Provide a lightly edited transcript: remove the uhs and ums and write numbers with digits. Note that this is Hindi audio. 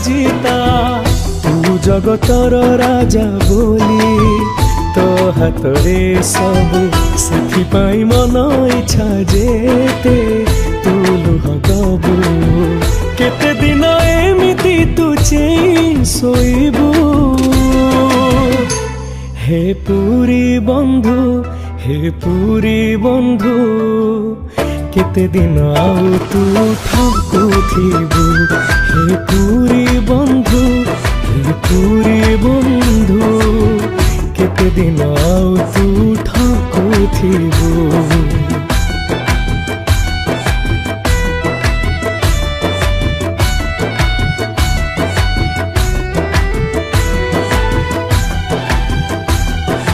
जीता तू जगतर राजा बोली तो हाथ रे सब से मन इच्छा जेते तू लुह गबू केते दिन एमिति तू चेई सोइबू हे पुरी बंधु केते दिन आउ तू ठाकुथिबू हे पुरी बंधु केते दिन आउ तू ठाकुथिबू।